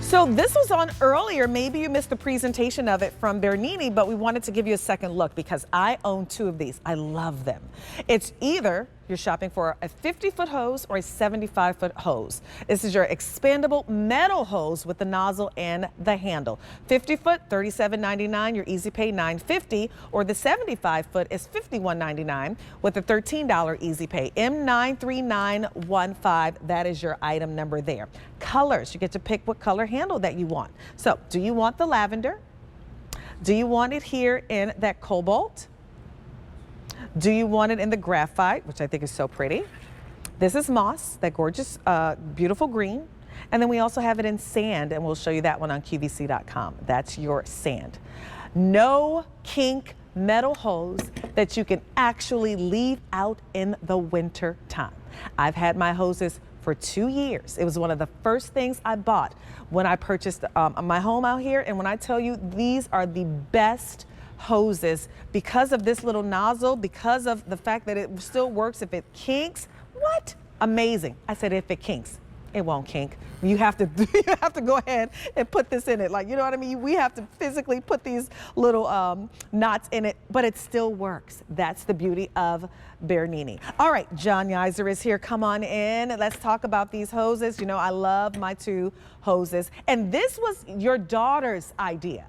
So this was on earlier. Maybe you missed the presentation of it from Bernini, but we wanted to give you a second look because I own two of these. I love them. It's either you're shopping for a 50-foot hose or a 75-foot hose. This is your expandable metal hose with the nozzle and the handle. 50-foot, $37.99, your easy pay $9.50, or the 75-foot is $51.99 with a $13 easy pay. M93915, that is your item number there. Colors, you get to pick what color handle that you want. So, do you want the lavender? Do you want it here in that cobalt? Do you want it in the graphite, which I think is so pretty? This is moss, that gorgeous, beautiful green. And then we also have it in sand, and we'll show you that one on QVC.com. That's your sand. No kink metal hose that you can actually leave out in the winter time. I've had my hoses for 2 years. It was one of the first things I bought when I purchased my home out here. And when I tell you, these are the best hoses because of this little nozzle, because of the fact that it still works if it kinks. What? Amazing. I said if it kinks. It won't kink. You have to go ahead and put this in it. Like, you know what I mean? We have to physically put these little knots in it, but it still works. That's the beauty of Bernini. All right, John Yeiser is here. Come on in. Let's talk about these hoses. You know, I love my two hoses. And this was your daughter's idea.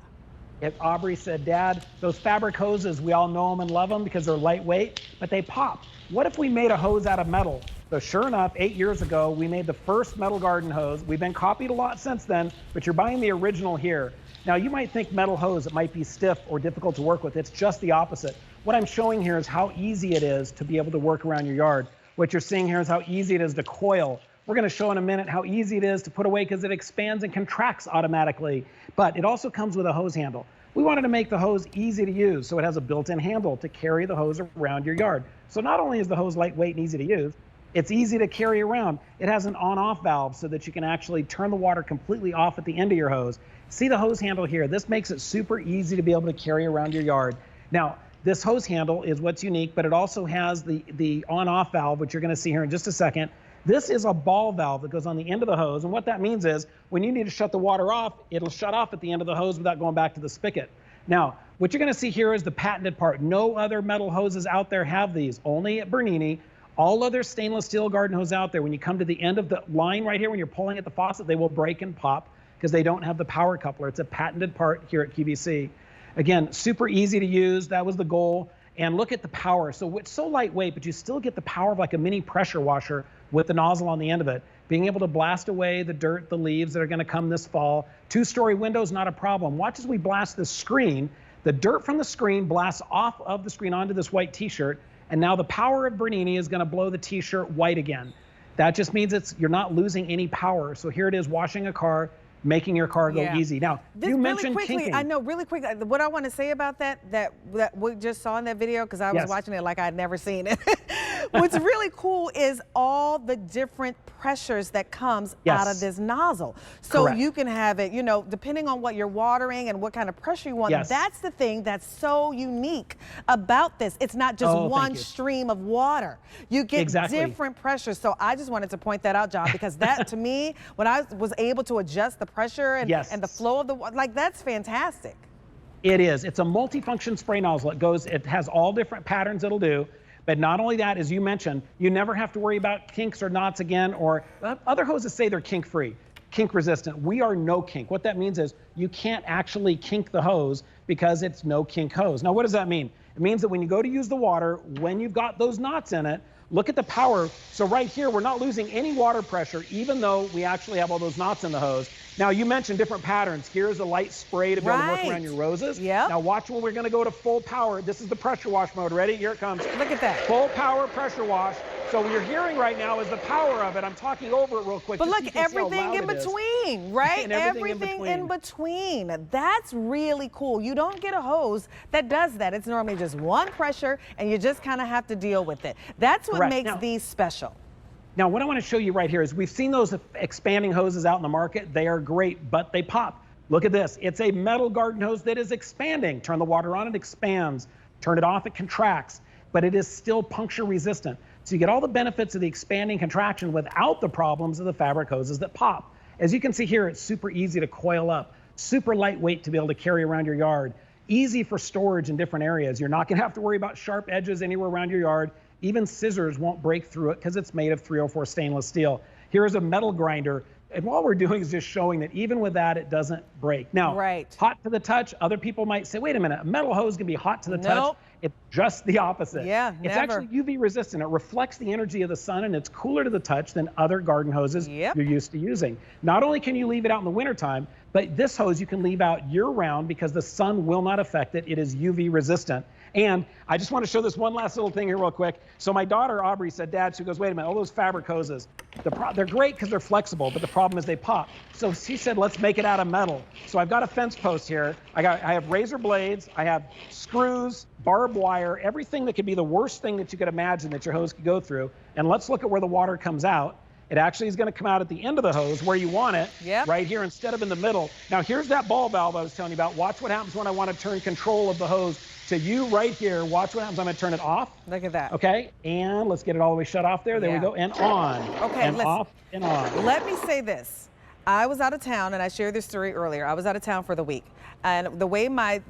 Aubrey said, Dad, those fabric hoses, we all know them and love them because they're lightweight, but they pop. What if we made a hose out of metal? So sure enough, 8 years ago, we made the first metal garden hose. We've been copied a lot since then, but you're buying the original here. Now, you might think metal hose, it might be stiff or difficult to work with. It's just the opposite. What I'm showing here is how easy it is to be able to work around your yard. What you're seeing here is how easy it is to coil. We're going to show in a minute how easy it is to put away because it expands and contracts automatically. But it also comes with a hose handle. We wanted to make the hose easy to use, so it has a built-in handle to carry the hose around your yard. So not only is the hose lightweight and easy to use, it's easy to carry around. It has an on-off valve so that you can actually turn the water completely off at the end of your hose. See the hose handle here? This makes it super easy to be able to carry around your yard. Now, this hose handle is what's unique, but it also has the on-off valve, which you're going to see here in just a second. This is a ball valve that goes on the end of the hose, and what that means is when you need to shut the water off, it'll shut off at the end of the hose without going back to the spigot. Now, what you're going to see here is the patented part. No other metal hoses out there have these, only at Bernini. All other stainless steel garden hose out there, when you come to the end of the line right here, when you're pulling at the faucet, they will break and pop because they don't have the power coupler. It's a patented part here at QVC. Again, super easy to use. That was the goal. And look at the power. So it's so lightweight, but you still get the power of like a mini pressure washer with the nozzle on the end of it. Being able to blast away the dirt, the leaves that are going to come this fall. Two-story windows, not a problem. Watch as we blast this screen. The dirt from the screen blasts off of the screen onto this white t-shirt. And now the power of Bernini is going to blow the t-shirt white again. That just means you're not losing any power. So here it is, washing a car, making your car go easy. Now, you mentioned kinking. I know, really quick, what I want to say about that we just saw in that video, because I was watching it like I'd never seen it. What's really cool is all the different pressures that comes out of this nozzle. So you can have it, you know, depending on what you're watering and what kind of pressure you want. That's the thing that's so unique about this. It's not just one stream of water. You get different pressures. So I just wanted to point that out, John, because that to me, when I was able to adjust the pressure and the flow of the water, like that's fantastic. It is. It's a multifunction spray nozzle. It has all different patterns it'll do. But not only that, as you mentioned, you never have to worry about kinks or knots again, or other hoses say they're kink-free, kink-resistant. We are no kink. What that means is you can't actually kink the hose because it's no kink hose. Now, what does that mean? It means that when you go to use the water, when you've got those knots in it, look at the power. So right here, we're not losing any water pressure, even though we actually have all those knots in the hose. Now, you mentioned different patterns. Here's a light spray to be able to work around your roses. Now, watch when we're going to go to full power. This is the pressure wash mode. Ready? Here it comes. Look at that. Full power pressure wash. So what you're hearing right now is the power of it. I'm talking over it real quick. But look, everything in between, right? And everything in between. That's really cool. You don't get a hose that does that. It's normally just one pressure, and you just kind of have to deal with it. That's what makes these special. Now, what I want to show you right here is we've seen those expanding hoses out in the market. They are great, but they pop. Look at this. It's a metal garden hose that is expanding. Turn the water on, it expands. Turn it off, it contracts. But it is still puncture resistant. So you get all the benefits of the expanding contraction without the problems of the fabric hoses that pop. As you can see here, it's super easy to coil up, super lightweight to be able to carry around your yard, easy for storage in different areas. You're not gonna have to worry about sharp edges anywhere around your yard. Even scissors won't break through it because it's made of 304 stainless steel. Here's a metal grinder. And what we're doing is just showing that even with that, it doesn't break. Now, hot to the touch, other people might say, wait a minute, a metal hose can be hot to the touch. It's just the opposite. Yeah, it's actually UV resistant. It reflects the energy of the sun, and it's cooler to the touch than other garden hoses you're used to using. Not only can you leave it out in the wintertime, but this hose you can leave out year-round because the sun will not affect it. It is UV resistant. And I just want to show this one last little thing here real quick. So my daughter, Aubrey, said, Dad, she goes, wait a minute, all those fabric hoses, they're great because they're flexible, but the problem is they pop. So she said, let's make it out of metal. So I've got a fence post here. I have razor blades, I have screws, barbed wire, everything that could be the worst thing that you could imagine that your hose could go through. And let's look at where the water comes out. It actually is going to come out at the end of the hose where you want it, right here instead of in the middle. Now here's that ball valve I was telling you about. Watch what happens when I want to turn control of the hose to you right here. Watch what happens. I'm going to turn it off. Look at that. Okay, and let's get it all the way shut off there. There we go, and on. Okay, and off and on. Let me say this. I was out of town, and I shared this story earlier. I was out of town for the week, and the way my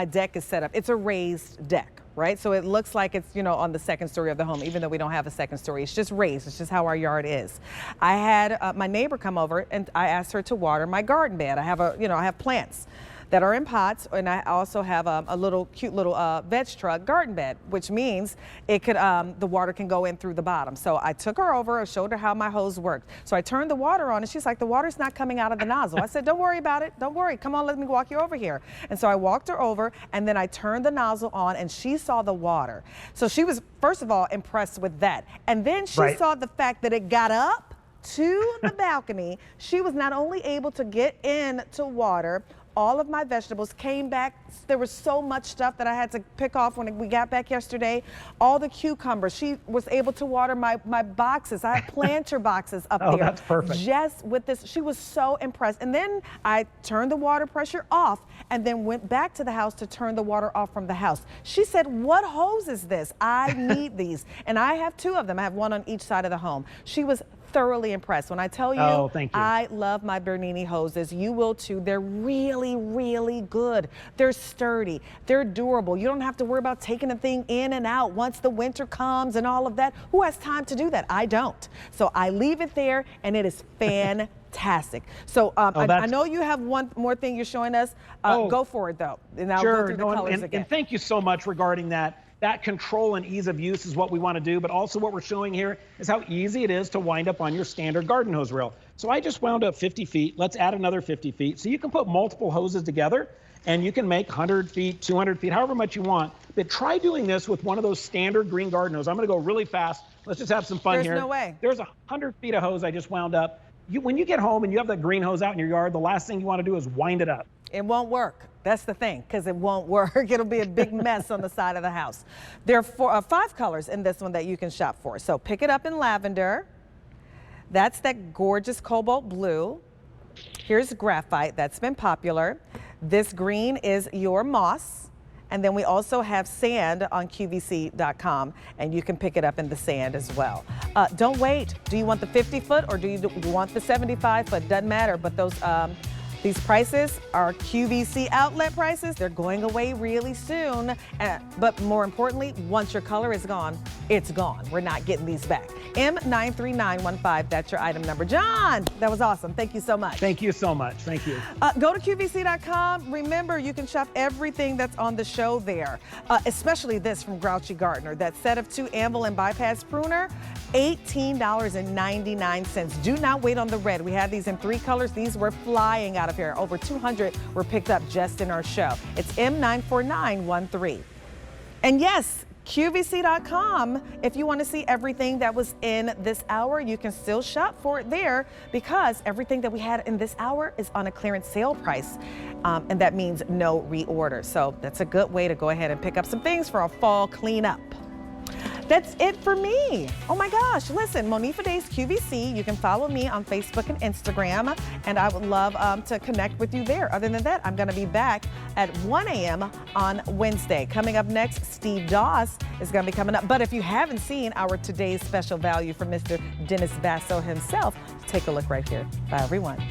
deck is set up, it's a raised deck. Right? So it looks like it's, you know, on the second story of the home, even though we don't have a second story. It's just raised. It's just how our yard is. I had my neighbor come over, and I asked her to water my garden bed. I have I have plants that are in pots, and I also have a little cute little veg truck garden bed, which means it could the water can go in through the bottom. So I took her over, I showed her how my hose worked. So I turned the water on, and she's like, the water's not coming out of the nozzle. I said, don't worry about it, don't worry, come on, let me walk you over here. And so I walked her over, and then I turned the nozzle on, and she saw the water. So she was, first of all, impressed with that. And then she saw the fact that it got up to the balcony. She was not only able to get in to water, all of my vegetables came back. There was so much stuff that I had to pick off when we got back yesterday. All the cucumbers. She was able to water my boxes. I have planter boxes up there. Oh, that's perfect. Just with this. She was so impressed. And then I turned the water pressure off and then went back to the house to turn the water off from the house. She said, what hose is this? I need these. And I have two of them. I have one on each side of the home. She was thoroughly impressed. When I tell you, I love my Bernini hoses. You will too. They're really, really good. They're sturdy. They're durable. You don't have to worry about taking the thing in and out once the winter comes and all of that. Who has time to do that? I don't. So I leave it there, and it is fantastic. So I know you have one more thing you're showing us. Go for it, though. And I'll go through the colors again. And thank you so much regarding that. That control and ease of use is what we want to do, but also what we're showing here is how easy it is to wind up on your standard garden hose reel. So I just wound up 50 feet. Let's add another 50 feet. So you can put multiple hoses together, and you can make 100 feet, 200 feet, however much you want. But try doing this with one of those standard green garden hoses. I'm going to go really fast. Let's just have some fun here. There's no way. There's 100 feet of hose I just wound up. When you get home and you have that green hose out in your yard, the last thing you want to do is wind it up. It won't work. That's the thing, because it won't work. It'll be a big mess on the side of the house. There are 5 colors in this one that you can shop for. So pick it up in lavender. That's that gorgeous cobalt blue. Here's graphite. That's been popular. This green is your moss. And then we also have sand on QVC.com, and you can pick it up in the sand as well. Don't wait. Do you want the 50-foot or do you want the 75-foot? Doesn't matter, but these prices are QVC outlet prices. They're going away really soon. But more importantly, once your color is gone, it's gone. We're not getting these back. M93915, that's your item number. John, that was awesome. Thank you so much. Thank you so much. Thank you. Go to QVC.com. Remember, you can shop everything that's on the show there, especially this from Grouchy Gardener. That set of 2 anvil and bypass pruner, $18.99. Do not wait on the red. We had these in 3 colors. These were flying out of here. Over 200 were picked up just in our show. It's M94913. And yes, QVC.com, if you want to see everything that was in this hour, you can still shop for it there, because everything that we had in this hour is on a clearance sale price, and that means no reorder. So that's a good way to go ahead and pick up some things for our fall cleanup. That's it for me. Oh my gosh. Listen, Monifa Days QVC. You can follow me on Facebook and Instagram, and I would love to connect with you there. Other than that, I'm going to be back at 1 a.m. on Wednesday. Coming up next, Steve Doss is going to be coming up. But if you haven't seen our today's special value from Mr. Dennis Basso himself, take a look right here. Bye, everyone.